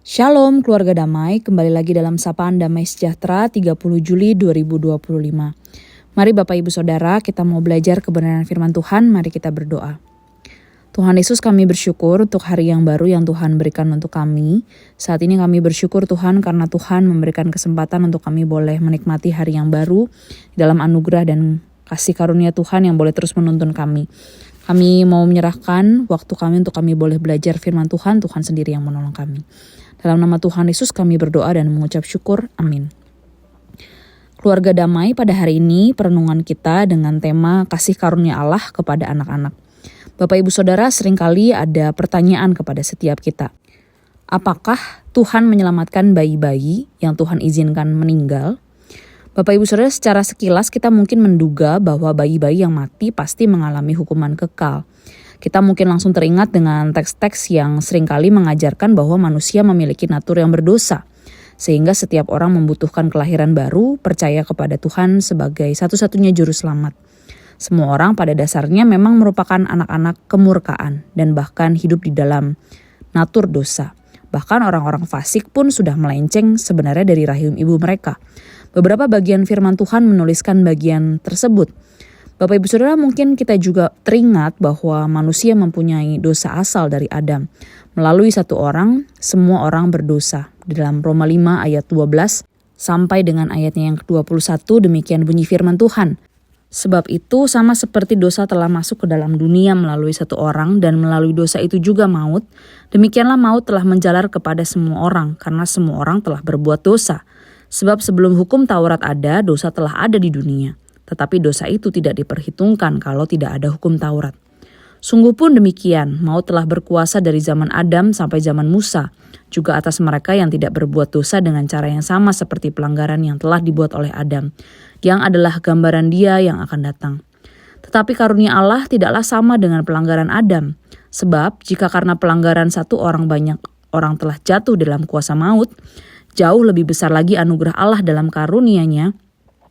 Shalom keluarga damai, kembali lagi dalam Sapaan Damai Sejahtera 30 Juli 2025. Mari Bapak Ibu Saudara, kita mau belajar kebenaran firman Tuhan, mari kita berdoa. Tuhan Yesus, kami bersyukur untuk hari yang baru yang Tuhan berikan untuk kami. Saat ini kami bersyukur Tuhan karena Tuhan memberikan kesempatan untuk kami boleh menikmati hari yang baru dalam anugerah dan kasih karunia Tuhan yang boleh terus menuntun kami. Kami mau menyerahkan waktu kami untuk kami boleh belajar firman Tuhan, Tuhan sendiri yang menolong kami. Dalam nama Tuhan Yesus kami berdoa dan mengucap syukur, amin. Keluarga damai, pada hari ini perenungan kita dengan tema kasih karunia Allah kepada anak-anak. Bapak Ibu Saudara, seringkali ada pertanyaan kepada setiap kita. Apakah Tuhan menyelamatkan bayi-bayi yang Tuhan izinkan meninggal? Bapak Ibu Saudara, secara sekilas kita mungkin menduga bahwa bayi-bayi yang mati pasti mengalami hukuman kekal. Kita mungkin langsung teringat dengan teks-teks yang seringkali mengajarkan bahwa manusia memiliki natur yang berdosa. Sehingga setiap orang membutuhkan kelahiran baru, percaya kepada Tuhan sebagai satu-satunya juru selamat. Semua orang pada dasarnya memang merupakan anak-anak kemurkaan dan bahkan hidup di dalam natur dosa. Bahkan orang-orang fasik pun sudah melenceng sebenarnya dari rahim ibu mereka. Beberapa bagian firman Tuhan menuliskan bagian tersebut. Bapak Ibu Saudara, mungkin kita juga teringat bahwa manusia mempunyai dosa asal dari Adam. Melalui satu orang, semua orang berdosa. Di dalam Roma 5 ayat 12 sampai dengan ayatnya yang ke-21 demikian bunyi firman Tuhan. Sebab itu sama seperti dosa telah masuk ke dalam dunia melalui satu orang dan melalui dosa itu juga maut, demikianlah maut telah menjalar kepada semua orang karena semua orang telah berbuat dosa. Sebab sebelum hukum Taurat ada, dosa telah ada di dunia. Tetapi dosa itu tidak diperhitungkan kalau tidak ada hukum Taurat. Sungguh pun demikian, maut telah berkuasa dari zaman Adam sampai zaman Musa, juga atas mereka yang tidak berbuat dosa dengan cara yang sama seperti pelanggaran yang telah dibuat oleh Adam, yang adalah gambaran Dia yang akan datang. Tetapi karunia Allah tidaklah sama dengan pelanggaran Adam, sebab jika karena pelanggaran satu orang banyak orang telah jatuh dalam kuasa maut, jauh lebih besar lagi anugerah Allah dalam karunia-Nya,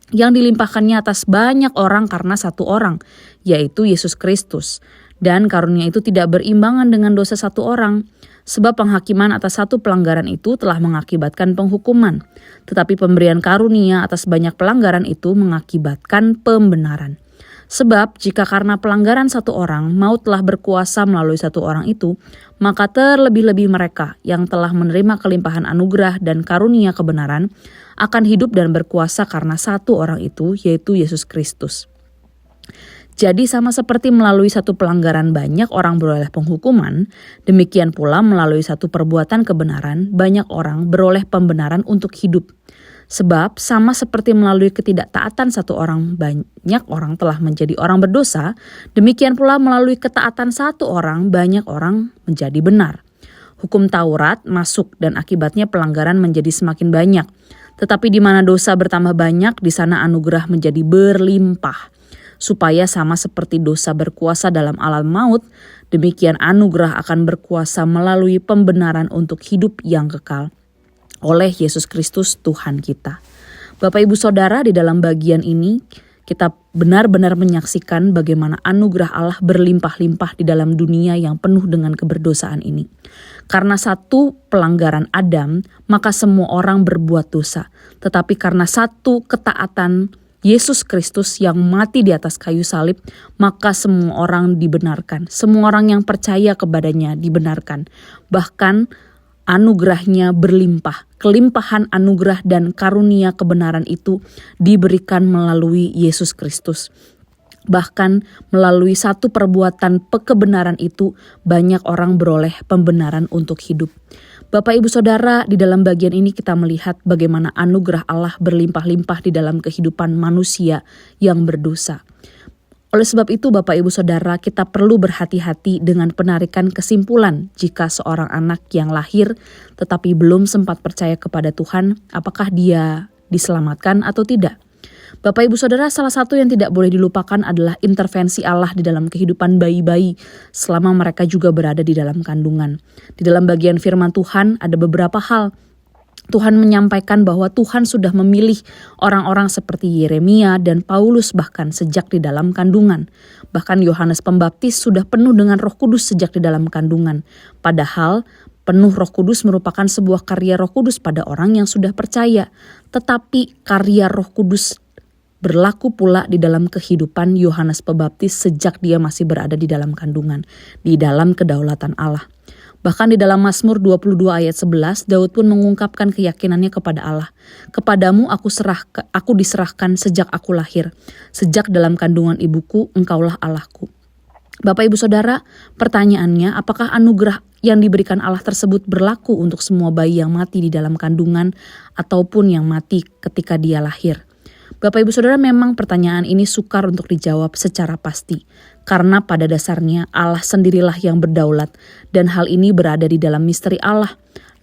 yang dilimpahkannya atas banyak orang karena satu orang, yaitu Yesus Kristus. Dan karunia itu tidak berimbangan dengan dosa satu orang, sebab penghakiman atas satu pelanggaran itu telah mengakibatkan penghukuman. Tetapi pemberian karunia atas banyak pelanggaran itu mengakibatkan pembenaran. Sebab jika karena pelanggaran satu orang, maut telah berkuasa melalui satu orang itu, maka terlebih-lebih mereka yang telah menerima kelimpahan anugerah dan karunia kebenaran akan hidup dan berkuasa karena satu orang itu, yaitu Yesus Kristus. Jadi sama seperti melalui satu pelanggaran banyak orang beroleh penghukuman, demikian pula melalui satu perbuatan kebenaran banyak orang beroleh pembenaran untuk hidup. Sebab sama seperti melalui ketidaktaatan satu orang banyak orang telah menjadi orang berdosa, demikian pula melalui ketaatan satu orang banyak orang menjadi benar. Hukum Taurat masuk dan akibatnya pelanggaran menjadi semakin banyak. Tetapi di mana dosa bertambah banyak, di sana anugerah menjadi berlimpah. Supaya sama seperti dosa berkuasa dalam alam maut, demikian anugerah akan berkuasa melalui pembenaran untuk hidup yang kekal oleh Yesus Kristus Tuhan kita. Bapak Ibu Saudara, di dalam bagian ini kita benar-benar menyaksikan bagaimana anugerah Allah berlimpah-limpah di dalam dunia yang penuh dengan keberdosaan ini. Karena satu pelanggaran Adam, maka semua orang berbuat dosa. Tetapi karena satu ketaatan Yesus Kristus yang mati di atas kayu salib, maka semua orang dibenarkan. Semua orang yang percaya kepadanya dibenarkan. Bahkan anugerahnya berlimpah. Kelimpahan anugerah dan karunia kebenaran itu diberikan melalui Yesus Kristus. Bahkan melalui satu perbuatan kebenaran itu banyak orang beroleh pembenaran untuk hidup. Bapak Ibu Saudara, di dalam bagian ini kita melihat bagaimana anugerah Allah berlimpah-limpah di dalam kehidupan manusia yang berdosa. Oleh sebab itu Bapak Ibu Saudara, kita perlu berhati-hati dengan penarikan kesimpulan jika seorang anak yang lahir tetapi belum sempat percaya kepada Tuhan, apakah dia diselamatkan atau tidak. Bapak Ibu Saudara, salah satu yang tidak boleh dilupakan adalah intervensi Allah di dalam kehidupan bayi-bayi selama mereka juga berada di dalam kandungan. Di dalam bagian firman Tuhan ada beberapa hal. Tuhan menyampaikan bahwa Tuhan sudah memilih orang-orang seperti Yeremia dan Paulus bahkan sejak di dalam kandungan. Bahkan Yohanes Pembaptis sudah penuh dengan Roh Kudus sejak di dalam kandungan. Padahal Penuh Roh Kudus merupakan sebuah karya Roh Kudus pada orang yang sudah percaya. Tetapi karya Roh Kudus berlaku pula di dalam kehidupan Yohanes Pembaptis sejak dia masih berada di dalam kandungan, di dalam kedaulatan Allah. Bahkan di dalam Mazmur 22 ayat 11, Daud pun mengungkapkan keyakinannya kepada Allah. Kepadamu aku diserahkan sejak aku lahir. Sejak dalam kandungan ibuku, engkaulah Allahku. Bapak Ibu Saudara, pertanyaannya, apakah anugerah yang diberikan Allah tersebut berlaku untuk semua bayi yang mati di dalam kandungan ataupun yang mati ketika dia lahir? Bapak Ibu Saudara, memang pertanyaan ini sukar untuk dijawab secara pasti. Karena pada dasarnya Allah sendirilah yang berdaulat dan hal ini berada di dalam misteri Allah.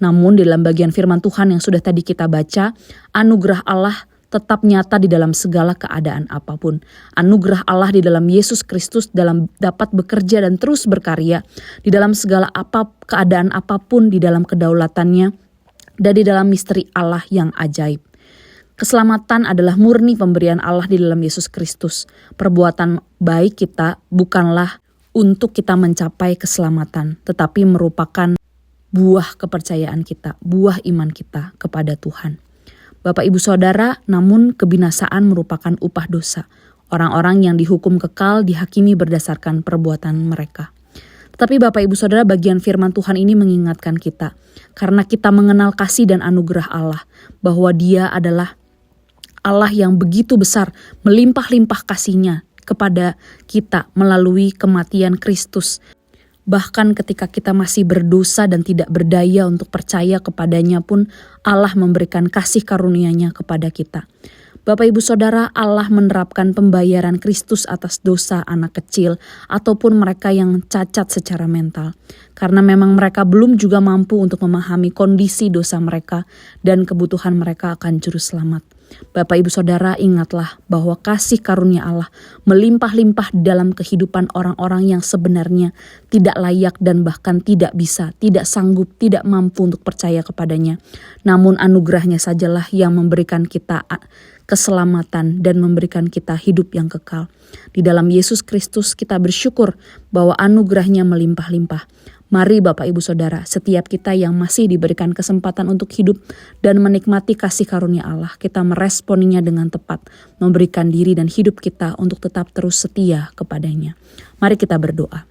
Namun di dalam bagian firman Tuhan yang sudah tadi kita baca, anugerah Allah tetap nyata di dalam segala keadaan apapun. Anugerah Allah di dalam Yesus Kristus dapat bekerja dan terus berkarya di dalam segala keadaan apapun di dalam kedaulatannya dan di dalam misteri Allah yang ajaib. Keselamatan adalah murni pemberian Allah di dalam Yesus Kristus. Perbuatan baik kita bukanlah untuk kita mencapai keselamatan, tetapi merupakan buah kepercayaan kita, buah iman kita kepada Tuhan. Bapak Ibu Saudara, namun kebinasaan merupakan upah dosa. Orang-orang yang dihukum kekal dihakimi berdasarkan perbuatan mereka. Tetapi Bapak Ibu Saudara, bagian firman Tuhan ini mengingatkan kita, karena kita mengenal kasih dan anugerah Allah, bahwa Dia adalah Allah yang begitu besar, melimpah-limpah kasih-Nya kepada kita melalui kematian Kristus. Bahkan ketika kita masih berdosa dan tidak berdaya untuk percaya kepadanya pun, Allah memberikan kasih karunia-Nya kepada kita. Bapak Ibu Saudara, Allah menerapkan pembayaran Kristus atas dosa anak kecil ataupun mereka yang cacat secara mental. Karena memang mereka belum juga mampu untuk memahami kondisi dosa mereka dan kebutuhan mereka akan juru selamat. Bapak Ibu Saudara, ingatlah bahwa kasih karunia Allah melimpah-limpah dalam kehidupan orang-orang yang sebenarnya tidak layak dan bahkan tidak bisa, tidak sanggup, tidak mampu untuk percaya kepadanya. Namun anugerahnya sajalah yang memberikan kita keselamatan dan memberikan kita hidup yang kekal. Di dalam Yesus Kristus kita bersyukur bahwa anugerahnya melimpah-limpah. Mari Bapak Ibu Saudara, setiap kita yang masih diberikan kesempatan untuk hidup dan menikmati kasih karunia Allah, kita meresponinya dengan tepat, memberikan diri dan hidup kita untuk tetap terus setia kepadanya. Mari kita berdoa.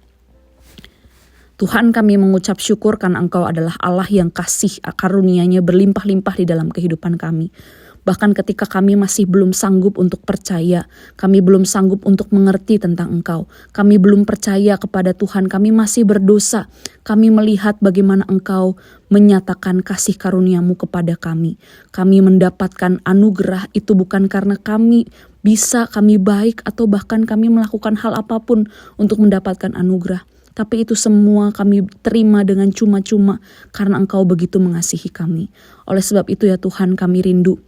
Tuhan, kami mengucap syukur karena Engkau adalah Allah yang kasih karunia-Nya berlimpah-limpah di dalam kehidupan kami. Bahkan ketika kami masih belum sanggup untuk percaya, kami belum sanggup untuk mengerti tentang Engkau, kami belum percaya kepada Tuhan, kami masih berdosa, kami melihat bagaimana Engkau menyatakan kasih karunia-Mu kepada kami. Kami mendapatkan anugerah itu bukan karena kami bisa, kami baik, atau bahkan kami melakukan hal apapun untuk mendapatkan anugerah. Tapi itu semua kami terima dengan cuma-cuma karena Engkau begitu mengasihi kami. Oleh sebab itu ya Tuhan, kami rindu.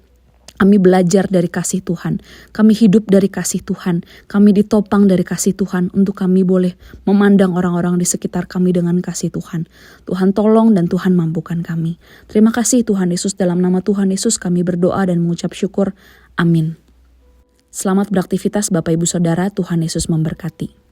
Kami belajar dari kasih Tuhan, kami hidup dari kasih Tuhan, kami ditopang dari kasih Tuhan untuk kami boleh memandang orang-orang di sekitar kami dengan kasih Tuhan. Tuhan tolong dan Tuhan mampukan kami. Terima kasih Tuhan Yesus, dalam nama Tuhan Yesus kami berdoa dan mengucap syukur. Amin. Selamat beraktivitas Bapak Ibu Saudara, Tuhan Yesus memberkati.